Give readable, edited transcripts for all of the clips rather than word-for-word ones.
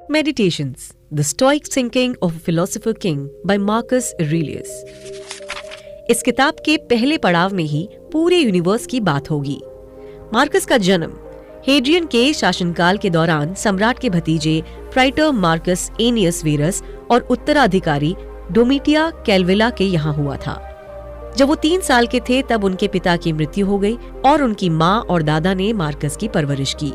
Meditations, The Stoic Thinking of a Philosopher King by Marcus Aurelius। इस किताब के पहले पड़ाव में ही पूरे यूनिवर्स की बात होगी। मार्कस का जन्म हेड्रियन के शासनकाल के दौरान सम्राट के भतीजे प्राइटर मार्कस एनियस वेरस और उत्तराधिकारी डोमिटिया कैलवेला के यहाँ हुआ था। जब वो 3 साल के थे तब उनके पिता की मृत्यु हो गई और उनकी माँ और दादा ने मार्कस की परवरिश की।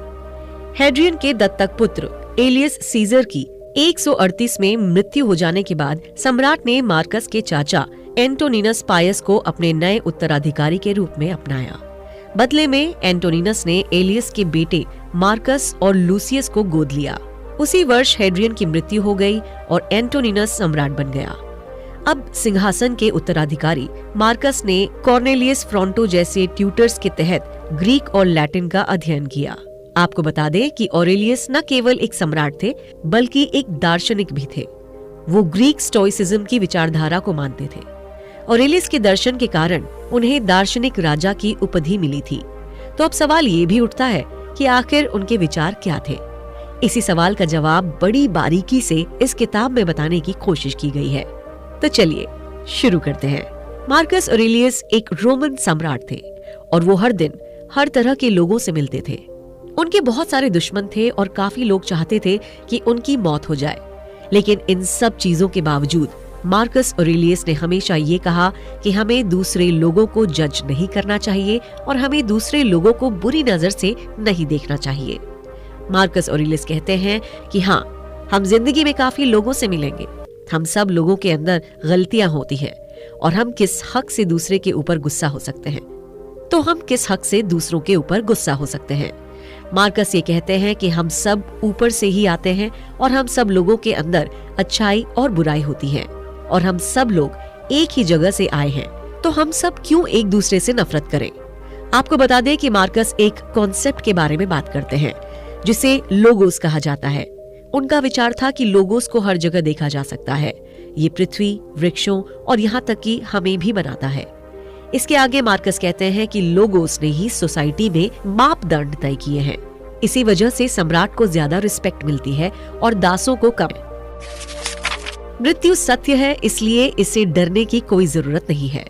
हेड्रियन के दत्तक पुत्र एलियस सीजर की 138 में मृत्यु हो जाने के बाद सम्राट ने मार्कस के चाचा एंटोनिनस पायस को अपने नए उत्तराधिकारी के रूप में अपनाया। बदले में एंटोनिनस ने एलियस के बेटे मार्कस और लूसियस को गोद लिया। उसी वर्ष हेड्रियन की मृत्यु हो गई और एंटोनिनस सम्राट बन गया। अब सिंहासन के उत्तराधिकारी मार्कस ने कॉर्नेलियस फ्रॉन्टो जैसे ट्यूटर्स के तहत ग्रीक और लैटिन का अध्ययन किया। आपको बता दें कि ऑरेलियस न केवल एक सम्राट थे बल्कि एक दार्शनिक भी थे। वो ग्रीक स्टोइसिज्म की विचारधारा को मानते थे। ऑरेलियस के दर्शन के कारण उन्हें दार्शनिक राजा की उपाधि मिली थी। तो अब सवाल ये भी उठता है कि आखिर उनके विचार क्या थे। इसी सवाल का जवाब बड़ी बारीकी से इस किताब में बताने की कोशिश की गई है। तो चलिए शुरू करते हैं। मार्कस ऑरेलियस एक रोमन सम्राट थे और वो हर दिन हर तरह के लोगों से मिलते थे। उनके बहुत सारे दुश्मन थे और काफी लोग चाहते थे कि उनकी मौत हो जाए। लेकिन इन सब चीजों के बावजूद मार्कस ऑरेलियस ने हमेशा ये कहा कि हमें दूसरे लोगों को जज नहीं करना चाहिए और हमें दूसरे लोगों को बुरी नजर से नहीं देखना चाहिए। मार्कस ऑरेलियस कहते हैं कि हाँ, हम जिंदगी में काफी लोगों से मिलेंगे। हम सब लोगों के अंदर गलतियां होती हैं और हम किस हक से दूसरे के ऊपर गुस्सा हो सकते हैं, तो हम किस हक से दूसरों के ऊपर गुस्सा हो सकते हैं। मार्कस ये कहते हैं कि हम सब ऊपर से ही आते हैं और हम सब लोगों के अंदर अच्छाई और बुराई होती है और हम सब लोग एक ही जगह से आए हैं, तो हम सब क्यों एक दूसरे से नफरत करें। आपको बता दें कि मार्कस एक कॉन्सेप्ट के बारे में बात करते हैं जिसे लोगोस कहा जाता है। उनका विचार था कि लोगोस को हर जगह देखा जा सकता है। ये पृथ्वी, वृक्षों और यहाँ तक कि हमें भी बनाता है। इसके आगे मार्कस कहते हैं कि लोगोस ने ही सोसाइटी में मापदंड तय किए हैं। इसी वजह से सम्राट को ज्यादा रिस्पेक्ट मिलती है और दासों को कम। मृत्यु सत्य है, इसलिए इससे डरने की कोई जरूरत नहीं है।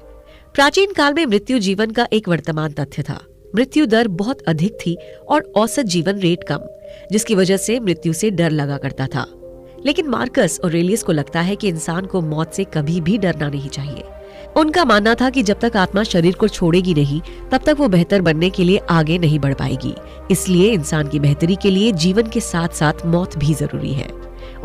प्राचीन काल में मृत्यु जीवन का एक वर्तमान तथ्य था। मृत्यु दर बहुत अधिक थी और औसत जीवन रेट कम, जिसकी वजह से मृत्यु से डर लगा करता था। लेकिन मार्कस ऑरेलियस को लगता है कि इंसान को मौत से कभी भी डरना नहीं चाहिए। उनका मानना था कि जब तक आत्मा शरीर को छोड़ेगी नहीं, तब तक वो बेहतर बनने के लिए आगे नहीं बढ़ पाएगी। इसलिए इंसान की बेहतरी के लिए जीवन के साथ साथ मौत भी जरूरी है।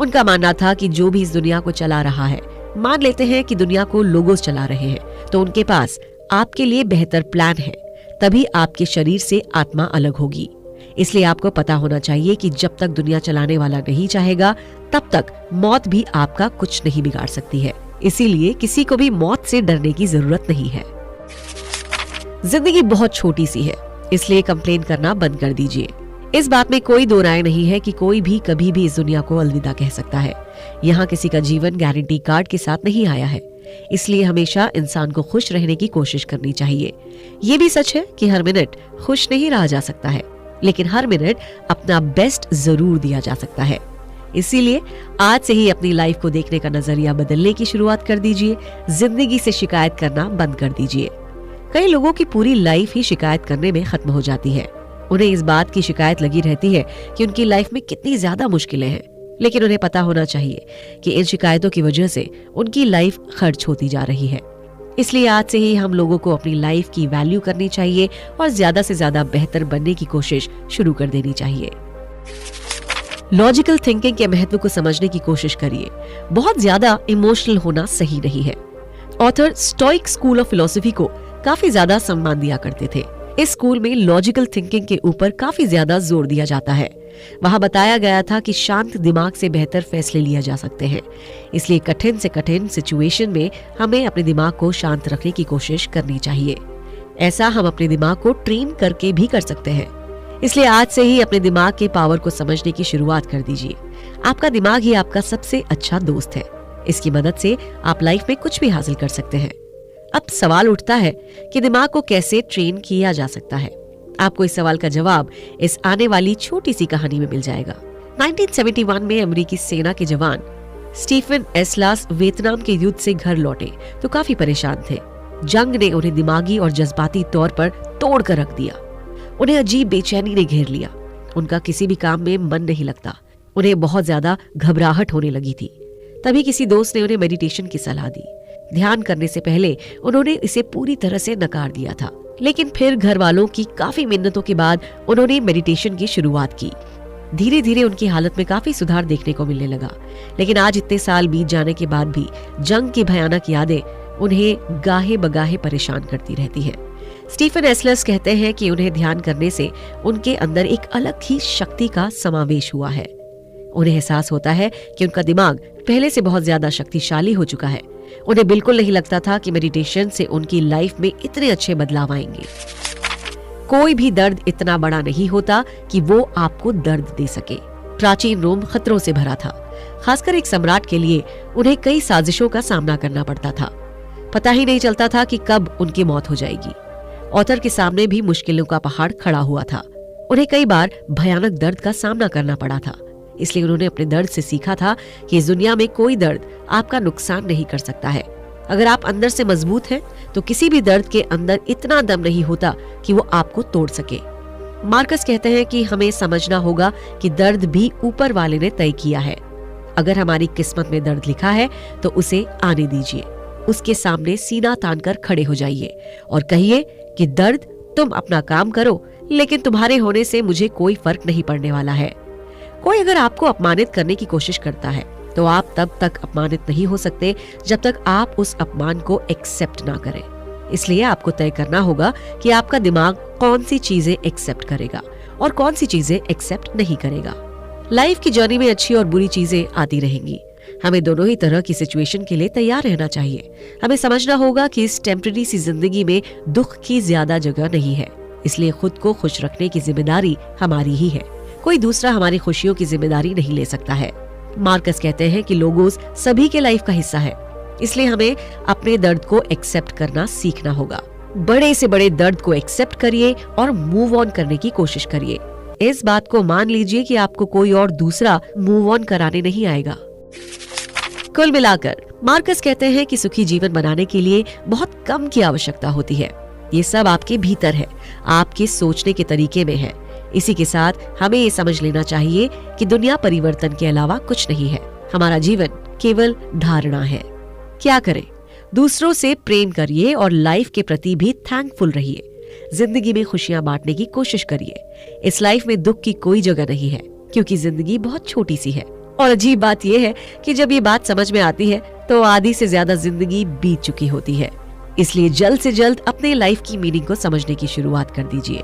उनका मानना था कि जो भी इस दुनिया को चला रहा है, मान लेते हैं कि दुनिया को लोगोस चला रहे हैं, तो उनके पास आपके लिए बेहतर प्लान है। तभी आपके शरीर से आत्मा अलग होगी। इसलिए आपको पता होना चाहिए कि जब तक दुनिया चलाने वाला नहीं चाहेगा, तब तक मौत भी आपका कुछ नहीं बिगाड़ सकती है। इसीलिए किसी को भी मौत से डरने की जरूरत नहीं है। जिंदगी बहुत छोटी सी है, इसलिए कंप्लेन करना बंद कर दीजिए। इस बात में कोई दो राय नहीं है कि कोई भी कभी भी इस दुनिया को अलविदा कह सकता है। यहाँ किसी का जीवन गारंटी कार्ड के साथ नहीं आया है। इसलिए हमेशा इंसान को खुश रहने की कोशिश करनी चाहिए। ये भी सच है कि हर मिनट खुश नहीं रहा जा सकता है, लेकिन हर मिनट अपना बेस्ट जरूर दिया जा सकता है। इसीलिए आज से ही अपनी लाइफ को देखने का नजरिया बदलने की शुरुआत कर दीजिए। जिंदगी से शिकायत करना बंद कर दीजिए। कई लोगों की पूरी लाइफ ही शिकायत करने में खत्म हो जाती है। उन्हें इस बात की शिकायत लगी रहती है कि उनकी लाइफ में कितनी ज्यादा मुश्किलें हैं, लेकिन उन्हें पता होना चाहिए कि इन शिकायतों की वजह से उनकी लाइफ खर्च होती जा रही है। इसलिए आज से ही हम लोगों को अपनी लाइफ की वैल्यू करनी चाहिए और ज्यादा से ज्यादा बेहतर बनने की कोशिश शुरू कर देनी चाहिए। लॉजिकल थिंकिंग के महत्व को समझने की कोशिश करिए। बहुत ज्यादा इमोशनल होना सही नहीं है। Author stoic school of philosophy को काफी ज्यादा सम्मान दिया करते थे। इस स्कूल में लॉजिकल थिंकिंग के ऊपर काफी ज्यादा जोर दिया जाता है। वहां बताया गया था कि शांत दिमाग से बेहतर फैसले लिए जा सकते हैं। इसलिए कठिन से कठिन सिचुएशन में हमें अपने दिमाग को शांत रखने की कोशिश करनी चाहिए। ऐसा हम अपने दिमाग को ट्रेन करके भी कर सकते हैं। इसलिए आज से ही अपने दिमाग के पावर को समझने की शुरुआत कर दीजिए। आपका दिमाग ही आपका सबसे अच्छा दोस्त है। इसकी मदद से आप लाइफ में कुछ भी हासिल कर सकते हैं। अब सवाल उठता है कि दिमाग को कैसे ट्रेन किया जा सकता है। आपको इस सवाल का जवाब इस आने वाली छोटी सी कहानी में मिल जाएगा। 1971 में अमेरिकी सेना के जवान स्टीफन एस्लास वियतनाम के युद्ध से घर लौटे तो काफी परेशान थे। जंग ने उन्हें दिमागी और जज्बाती तौर पर तोड़ कर रख दिया। उन्हें अजीब बेचैनी ने घेर लिया। उनका किसी भी काम में मन नहीं लगता। उन्हें बहुत ज्यादा घबराहट होने लगी थी। तभी किसी दोस्त ने उन्हें मेडिटेशन की सलाह दी। ध्यान करने से पहले उन्होंने इसे पूरी तरह से नकार दिया था, लेकिन फिर घर वालों की काफी मिन्नतों के बाद उन्होंने मेडिटेशन की शुरुआत की। धीरे धीरे उनकी हालत में काफी सुधार देखने को मिलने लगा। लेकिन आज इतने साल बीत जाने के बाद भी जंग की भयानक यादें उन्हें गाहे बगाहे परेशान करती रहती हैं। स्टीफन एस्लस कहते हैं कि उन्हें ध्यान करने से उनके अंदर एक अलग ही शक्ति का समावेश हुआ है। उन्हें एहसास होता है कि उनका दिमाग पहले से बहुत ज्यादा शक्तिशाली हो चुका है। उन्हें बिल्कुल नहीं लगता था कि मेडिटेशन से उनकी लाइफ में इतने अच्छे बदलाव आएंगे। कोई भी दर्द इतना बड़ा नहीं होता कि वो आपको दर्द दे सके। प्राचीन रोम खतरों से भरा था। खासकर एक सम्राट के लिए उन्हें कई साजिशों का सामना करना पड़ता था। पता ही नहीं चलता था कि कब उनकी मौत हो जाएगी। ऑथर के सामने भी मुश्किलों का पहाड़ खड़ा हुआ था। उन्हें कई बार भयानक दर्द का सामना करना पड़ा था। इसलिए उन्होंने अपने दर्द से सीखा था कि इस दुनिया में कोई दर्द आपका नुकसान नहीं कर सकता है। अगर आप अंदर से मजबूत हैं, तो किसी भी दर्द के अंदर इतना दम नहीं होता कि वो आपको तोड़ सके। मार्कस कहते हैं कि हमें समझना होगा कि दर्द भी ऊपर वाले ने तय किया है। अगर हमारी किस्मत में दर्द लिखा है तो उसे आने दीजिए। उसके सामने सीना तान कर खड़े हो जाइए और कहिए कि दर्द, तुम अपना काम करो, लेकिन तुम्हारे होने से मुझे कोई फर्क नहीं पड़ने वाला है। कोई अगर आपको अपमानित करने की कोशिश करता है तो आप तब तक अपमानित नहीं हो सकते जब तक आप उस अपमान को एक्सेप्ट ना करें। इसलिए आपको तय करना होगा कि आपका दिमाग कौन सी चीजें एक्सेप्ट करेगा और कौन सी चीजें एक्सेप्ट नहीं करेगा। लाइफ की जर्नी में अच्छी और बुरी चीजें आती रहेंगी। हमें दोनों ही तरह की सिचुएशन के लिए तैयार रहना चाहिए। हमें समझना होगा कि इस टेम्पररी सी जिंदगी में दुख की ज्यादा जगह नहीं है। इसलिए खुद को खुश रखने की जिम्मेदारी हमारी ही है। कोई दूसरा हमारी खुशियों की जिम्मेदारी नहीं ले सकता है। मार्कस कहते हैं कि लोगोस सभी के लाइफ का हिस्सा है। इसलिए हमें अपने दर्द को एक्सेप्ट करना सीखना होगा। बड़े से बड़े दर्द को एक्सेप्ट करिए और मूव ऑन करने की कोशिश करिए। इस बात को मान लीजिए कि आपको कोई और दूसरा मूव ऑन कराने नहीं आएगा। कुल मिलाकर मार्कस कहते हैं कि सुखी जीवन बनाने के लिए बहुत कम की आवश्यकता होती है। ये सब आपके भीतर है, आपके सोचने के तरीके में है। इसी के साथ हमें ये समझ लेना चाहिए कि दुनिया परिवर्तन के अलावा कुछ नहीं है। हमारा जीवन केवल धारणा है। क्या करें? दूसरों से प्रेम करिए और लाइफ के प्रति भी थैंकफुल रहिए। जिंदगी में खुशियां बांटने की कोशिश करिए। इस लाइफ में दुख की कोई जगह नहीं है, क्योंकि जिंदगी बहुत छोटी सी है। और अजीब बात यह है कि जब ये बात समझ में आती है तो आधी से ज्यादा जिंदगी बीत चुकी होती है। इसलिए जल्द से जल्द अपने लाइफ की मीनिंग को समझने की शुरुआत कर दीजिए।